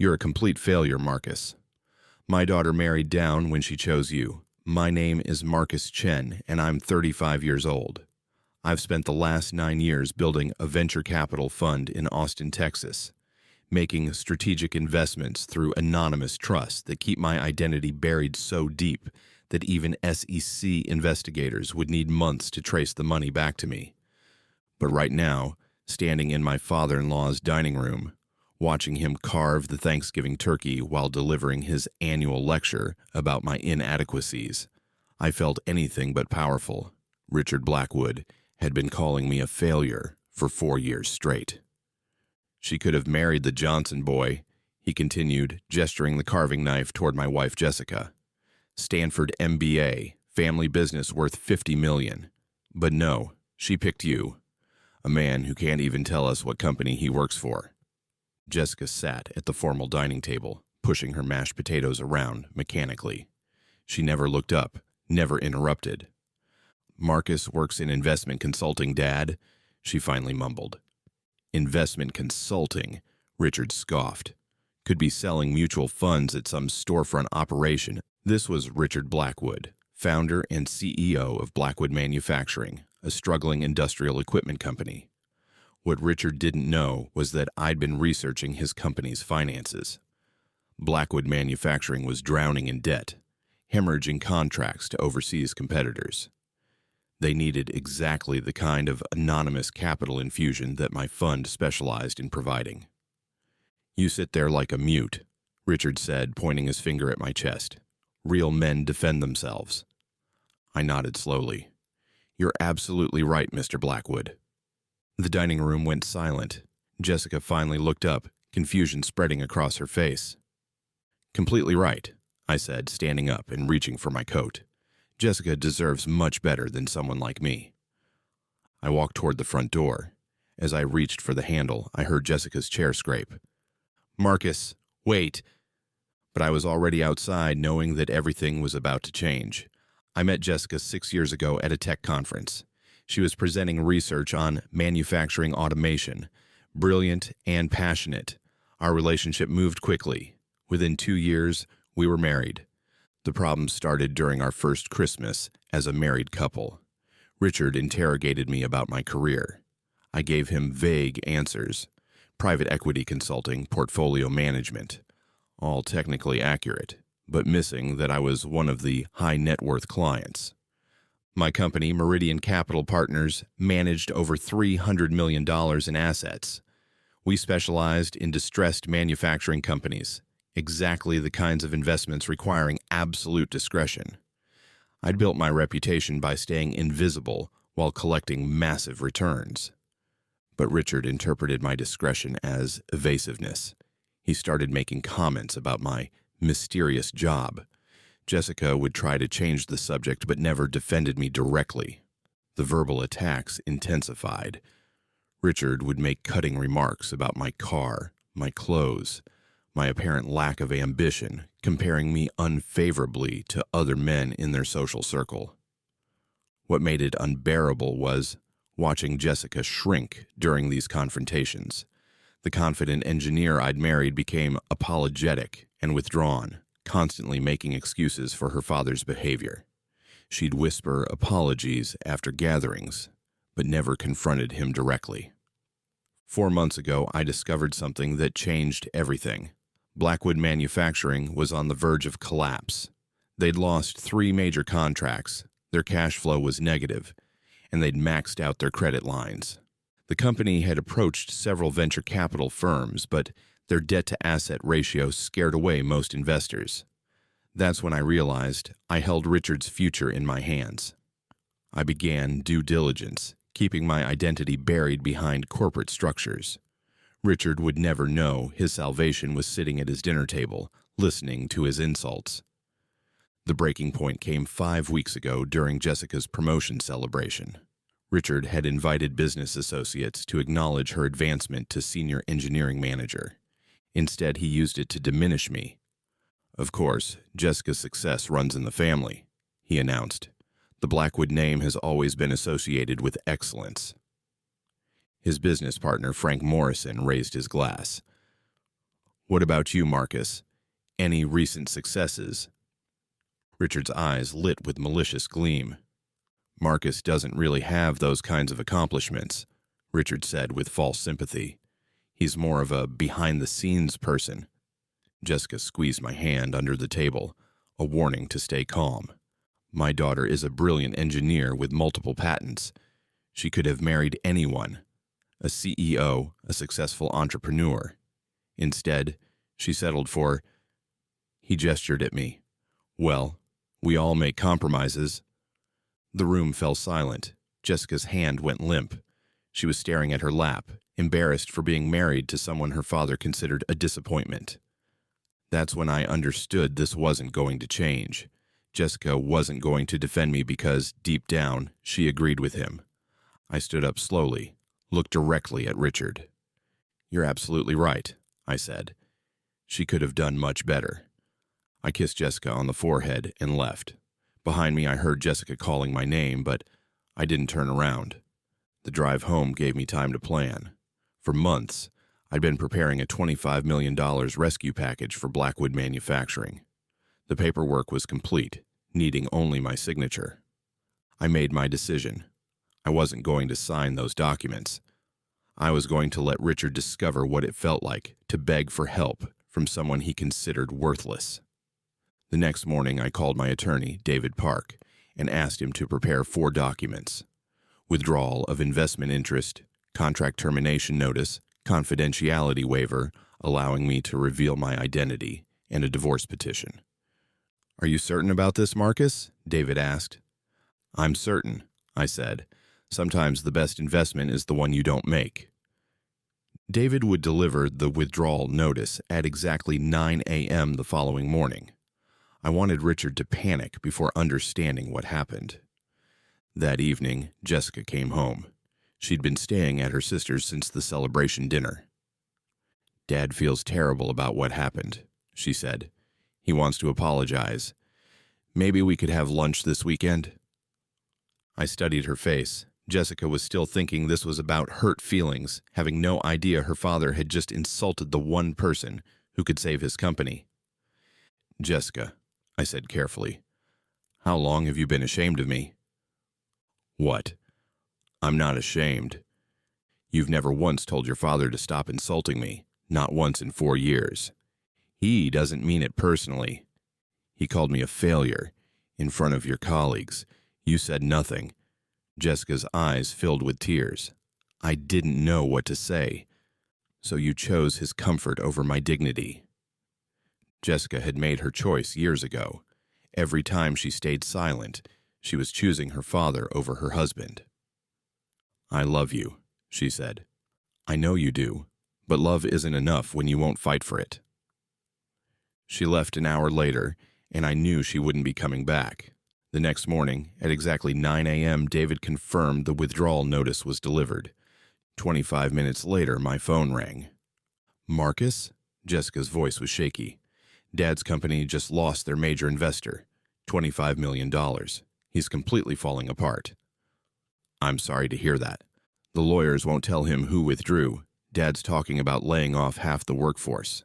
You're a complete failure, Marcus. My daughter married down when she chose you. My name is Marcus Chen, and I'm 35 years old. I've spent the last 9 years building a venture capital fund in Austin, Texas, making strategic investments through anonymous trusts that keep my identity buried so deep that even SEC investigators would need months to trace the money back to me. But right now, standing in my father-in-law's dining room, watching him carve the Thanksgiving turkey while delivering his annual lecture about my inadequacies, I felt anything but powerful. Richard Blackwood had been calling me a failure for 4 years straight. She could have married the Johnson boy, he continued, gesturing the carving knife toward my wife Jessica. Stanford MBA, family business worth $50 million. But no, she picked you, a man who can't even tell us what company he works for. Jessica sat at the formal dining table, pushing her mashed potatoes around mechanically. She never looked up, never interrupted. Marcus works in investment consulting, Dad, she finally mumbled. Investment consulting, Richard scoffed. Could be selling mutual funds at some storefront operation. This was Richard Blackwood, founder and CEO of Blackwood Manufacturing, a struggling industrial equipment company. What Richard didn't know was that I'd been researching his company's finances. Blackwood Manufacturing was drowning in debt, hemorrhaging contracts to overseas competitors. They needed exactly the kind of anonymous capital infusion that my fund specialized in providing. You sit there like a mute, Richard said, pointing his finger at my chest. Real men defend themselves. I nodded slowly. You're absolutely right, Mr. Blackwood. The dining room went silent. Jessica finally looked up, confusion spreading across her face. Completely right, I said, standing up and reaching for my coat. Jessica deserves much better than someone like me. I walked toward the front door. As I reached for the handle, I heard Jessica's chair scrape. Marcus, wait. But I was already outside, knowing that everything was about to change. I met Jessica 6 years ago at a tech conference. She was presenting research on manufacturing automation. Brilliant and passionate. Our relationship moved quickly. Within 2 years, we were married. The problems started during our first Christmas as a married couple. Richard interrogated me about my career. I gave him vague answers. Private equity consulting, portfolio management. All technically accurate, but missing that I was one of the high net worth clients. My company, Meridian Capital Partners, managed over $300 million in assets. We specialized in distressed manufacturing companies, exactly the kinds of investments requiring absolute discretion. I'd built my reputation by staying invisible while collecting massive returns. But Richard interpreted my discretion as evasiveness. He started making comments about my mysterious job. Jessica would try to change the subject but never defended me directly. The verbal attacks intensified. Richard would make cutting remarks about my car, my clothes, my apparent lack of ambition, comparing me unfavorably to other men in their social circle. What made it unbearable was watching Jessica shrink during these confrontations. The confident engineer I'd married became apologetic and withdrawn, constantly making excuses for her father's behavior. She'd whisper apologies after gatherings, but never confronted him directly. 4 months ago, I discovered something that changed everything. Blackwood Manufacturing was on the verge of collapse. They'd lost 3 major contracts, their cash flow was negative, and they'd maxed out their credit lines. The company had approached several venture capital firms, but their debt-to-asset ratio scared away most investors. That's when I realized I held Richard's future in my hands. I began due diligence, keeping my identity buried behind corporate structures. Richard would never know his salvation was sitting at his dinner table, listening to his insults. The breaking point came 5 weeks ago during Jessica's promotion celebration. Richard had invited business associates to acknowledge her advancement to senior engineering manager. Instead, he used it to diminish me. Of course, Jessica's success runs in the family, he announced. The Blackwood name has always been associated with excellence. His business partner, Frank Morrison, raised his glass. What about you, Marcus? Any recent successes?" Richard's eyes lit with malicious gleam. "Marcus doesn't really have those kinds of accomplishments," Richard said with false sympathy. "He's more of a behind-the-scenes person." Jessica squeezed my hand under the table, a warning to stay calm. "My daughter is a brilliant engineer with multiple patents. She could have married anyone, a CEO, a successful entrepreneur. Instead, she settled for—" He gestured at me. "Well, we all make compromises." The room fell silent. Jessica's hand went limp. She was staring at her lap, embarrassed for being married to someone her father considered a disappointment. That's when I understood this wasn't going to change. Jessica wasn't going to defend me because, deep down, she agreed with him. I stood up slowly, looked directly at Richard. "You're absolutely right," I said. "She could have done much better." I kissed Jessica on the forehead and left. Behind me, I heard Jessica calling my name, but I didn't turn around. The drive home gave me time to plan. For months, I'd been preparing a $25 million rescue package for Blackwood Manufacturing. The paperwork was complete, needing only my signature. I made my decision. I wasn't going to sign those documents. I was going to let Richard discover what it felt like to beg for help from someone he considered worthless. The next morning, I called my attorney, David Park, and asked him to prepare 4 documents: withdrawal of investment interest, contract termination notice, confidentiality waiver allowing me to reveal my identity, and a divorce petition. "Are you certain about this, Marcus?" David asked. "I'm certain," I said. "Sometimes the best investment is the one you don't make." David would deliver the withdrawal notice at exactly 9 a.m. the following morning. I wanted Richard to panic before understanding what happened. That evening, Jessica came home. She'd been staying at her sister's since the celebration dinner. "Dad feels terrible about what happened," she said. "He wants to apologize. Maybe we could have lunch this weekend?" I studied her face. Jessica was still thinking this was about hurt feelings, having no idea her father had just insulted the one person who could save his company. "Jessica," I said carefully, "how long have you been ashamed of me?" "What?" "I'm not ashamed. You've never once told your father to stop insulting me, not once in 4 years. He doesn't mean it personally. He called me a failure in front of your colleagues. You said nothing." Jessica's eyes filled with tears. "I didn't know what to say. So you chose his comfort over my dignity." Jessica had made her choice years ago. Every time she stayed silent, she was choosing her father over her husband. "I love you," she said. "I know you do, but love isn't enough when you won't fight for it." She left an hour later, and I knew she wouldn't be coming back. The next morning, at exactly 9 a.m., David confirmed the withdrawal notice was delivered. 25 minutes later, my phone rang. "Marcus?" Jessica's voice was shaky. "Dad's company just lost their major investor, $25 million. He's completely falling apart." "I'm sorry to hear that. The lawyers won't tell him who withdrew. Dad's talking about laying off half the workforce."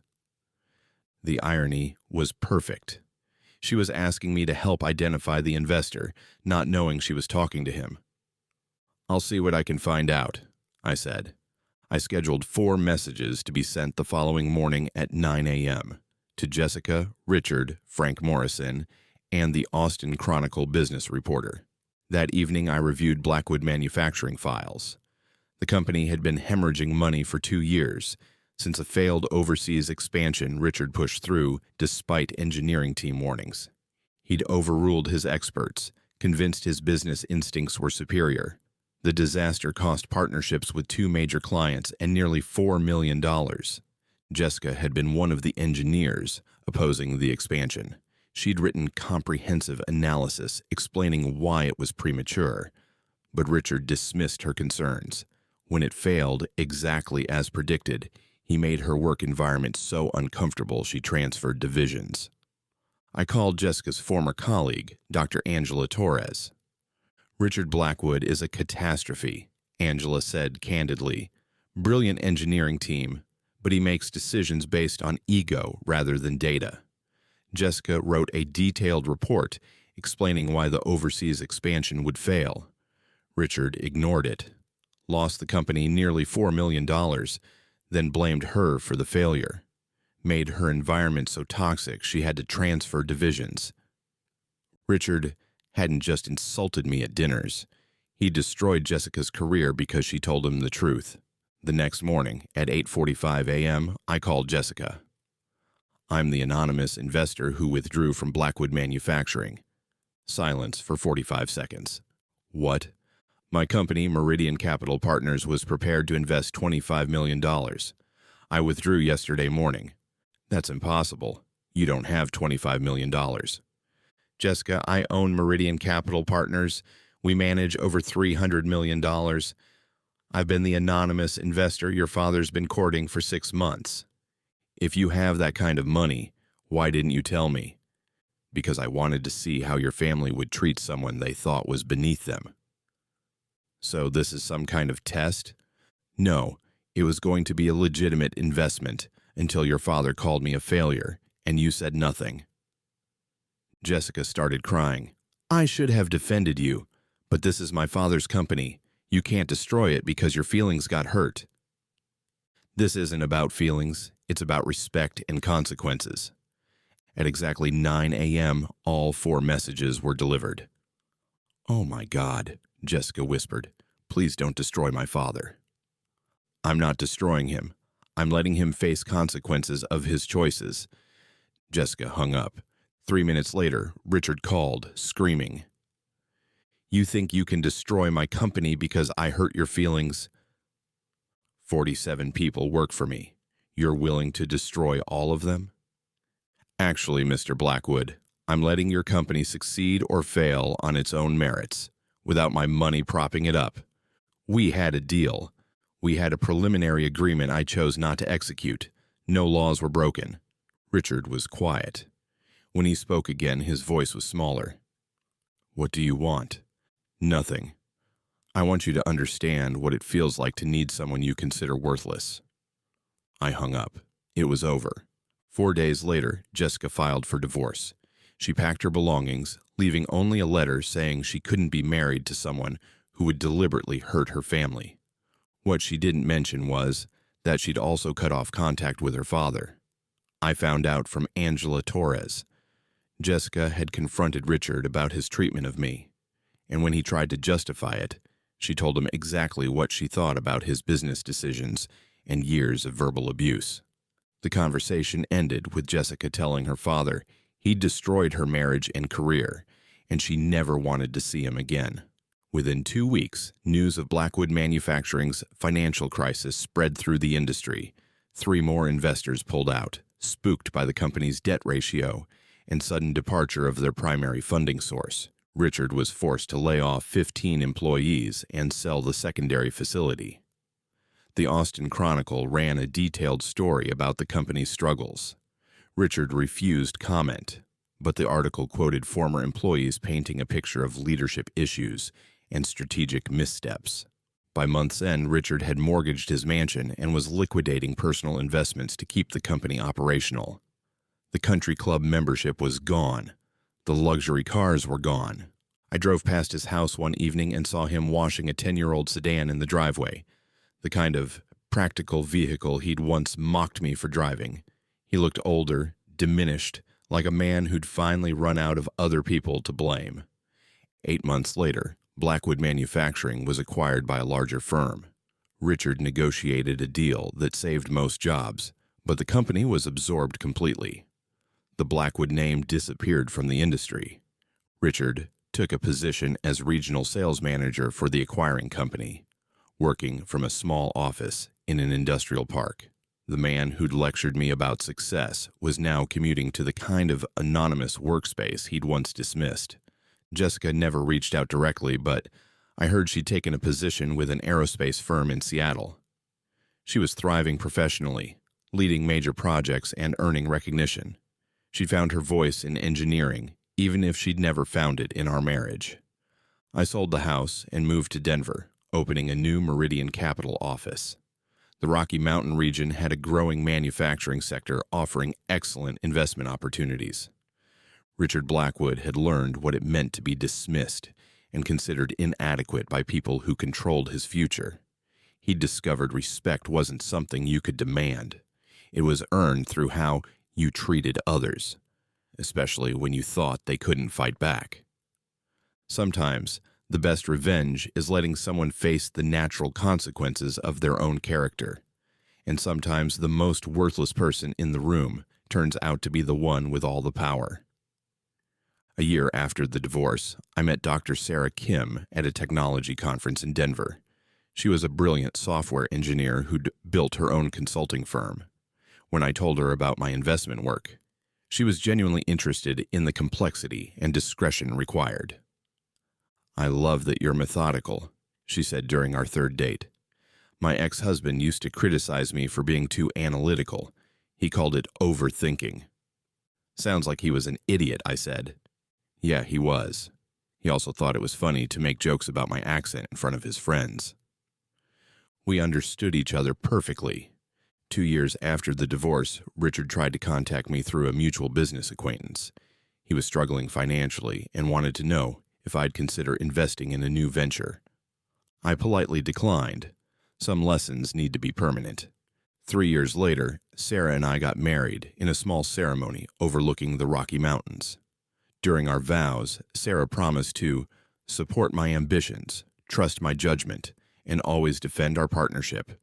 The irony was perfect. She was asking me to help identify the investor, not knowing she was talking to him. "I'll see what I can find out," I said. I scheduled 4 messages to be sent the following morning at 9 a.m. to Jessica, Richard, Frank Morrison, and the Austin Chronicle business reporter. That evening, I reviewed Blackwood Manufacturing files. The company had been hemorrhaging money for 2 years. Since a failed overseas expansion Richard pushed through despite engineering team warnings. He'd overruled his experts, convinced his business instincts were superior. The disaster cost partnerships with 2 major clients and nearly $4 million. Jessica had been one of the engineers opposing the expansion. She'd written comprehensive analysis explaining why it was premature, but Richard dismissed her concerns. When it failed exactly as predicted, he made her work environment so uncomfortable she transferred divisions. I called Jessica's former colleague, Dr. Angela Torres. "Richard Blackwood is a catastrophe," Angela said candidly. "Brilliant engineering team, but he makes decisions based on ego rather than data. Jessica wrote a detailed report explaining why the overseas expansion would fail. Richard ignored it, lost the company nearly $4 million, then blamed her for the failure, made her environment so toxic she had to transfer divisions. Richard hadn't just insulted me at dinners. He destroyed Jessica's career because she told him the truth. The next morning, at 8:45 a.m., I called Jessica. I'm the anonymous investor who withdrew from Blackwood Manufacturing. Silence for 45 seconds. What? My company, Meridian Capital Partners, was prepared to invest $25 million. I withdrew yesterday morning. That's impossible. You don't have $25 million. Jessica, I own Meridian Capital Partners. We manage over $300 million. I've been the anonymous investor your father's been courting for 6 months. If you have that kind of money, why didn't you tell me? Because I wanted to see how your family would treat someone they thought was beneath them. So this is some kind of test? No, it was going to be a legitimate investment until your father called me a failure and you said nothing. Jessica started crying. I should have defended you, but this is my father's company. You can't destroy it because your feelings got hurt. This isn't about feelings. It's about respect and consequences. At exactly 9 a.m., all 4 messages were delivered. Oh my God, Jessica whispered. Please don't destroy my father. I'm not destroying him. I'm letting him face consequences of his choices. Jessica hung up. 3 minutes later, Richard called, screaming. You think you can destroy my company because I hurt your feelings? 47 people work for me. You're willing to destroy all of them? Actually, Mr. Blackwood, I'm letting your company succeed or fail on its own merits, without my money propping it up. We had a deal. We had a preliminary agreement I chose not to execute. No laws were broken. Richard was quiet. When he spoke again, his voice was smaller. What do you want? Nothing. I want you to understand what it feels like to need someone you consider worthless. I hung up. It was over. 4 days later, Jessica filed for divorce. She packed her belongings, leaving only a letter saying she couldn't be married to someone who would deliberately hurt her family. What she didn't mention was that she'd also cut off contact with her father. I found out from Angela Torres. Jessica had confronted Richard about his treatment of me, and when he tried to justify it, she told him exactly what she thought about his business decisions and years of verbal abuse. The conversation ended with Jessica telling her father he'd destroyed her marriage and career, and she never wanted to see him again. Within 2 weeks, news of Blackwood Manufacturing's financial crisis spread through the industry. 3 more investors pulled out, spooked by the company's debt ratio and sudden departure of their primary funding source. Richard was forced to lay off 15 employees and sell the secondary facility. The Austin Chronicle ran a detailed story about the company's struggles. Richard refused comment, but the article quoted former employees painting a picture of leadership issues and strategic missteps. By month's end, Richard had mortgaged his mansion and was liquidating personal investments to keep the company operational. The country club membership was gone. The luxury cars were gone. I drove past his house one evening and saw him washing a 10-year-old sedan in the driveway, the kind of practical vehicle he'd once mocked me for driving. He looked older, diminished, like a man who'd finally run out of other people to blame. 8 months later, Blackwood Manufacturing was acquired by a larger firm. Richard negotiated a deal that saved most jobs, but the company was absorbed completely. The Blackwood name disappeared from the industry. Richard took a position as regional sales manager for the acquiring company, working from a small office in an industrial park. The man who'd lectured me about success was now commuting to the kind of anonymous workspace he'd once dismissed. Jessica never reached out directly, but I heard she'd taken a position with an aerospace firm in Seattle. She was thriving professionally, leading major projects and earning recognition. She'd found her voice in engineering, even if she'd never found it in our marriage. I sold the house and moved to Denver, opening a new Meridian Capital office. The Rocky Mountain region had a growing manufacturing sector offering excellent investment opportunities. Richard Blackwood had learned what it meant to be dismissed and considered inadequate by people who controlled his future. He'd discovered respect wasn't something you could demand. It was earned through how you treated others, especially when you thought they couldn't fight back. Sometimes, the best revenge is letting someone face the natural consequences of their own character. And sometimes the most worthless person in the room turns out to be the one with all the power. A year after the divorce, I met Dr. Sarah Kim at a technology conference in Denver. She was a brilliant software engineer who'd built her own consulting firm. When I told her about my investment work, she was genuinely interested in the complexity and discretion required. "I love that you're methodical," she said during our third date. "My ex-husband used to criticize me for being too analytical. He called it overthinking." "Sounds like he was an idiot," I said. "Yeah, he was. He also thought it was funny to make jokes about my accent in front of his friends." We understood each other perfectly. 2 years after the divorce, Richard tried to contact me through a mutual business acquaintance. He was struggling financially and wanted to know if I'd consider investing in a new venture. I politely declined. Some lessons need to be permanent. 3 years later, Sarah and I got married in a small ceremony overlooking the Rocky Mountains. During our vows, Sarah promised to support my ambitions, trust my judgment, and always defend our partnership.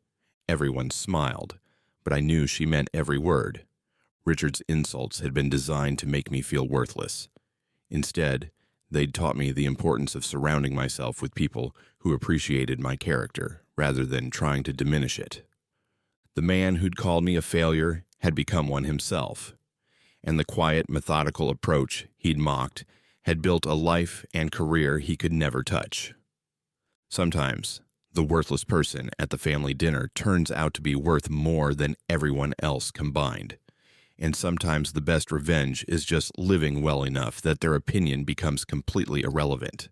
Everyone smiled, but I knew she meant every word. Richard's insults had been designed to make me feel worthless. Instead, they'd taught me the importance of surrounding myself with people who appreciated my character rather than trying to diminish it. The man who'd called me a failure had become one himself, and the quiet, methodical approach he'd mocked had built a life and career he could never touch. Sometimes, the worthless person at the family dinner turns out to be worth more than everyone else combined. And sometimes the best revenge is just living well enough that their opinion becomes completely irrelevant.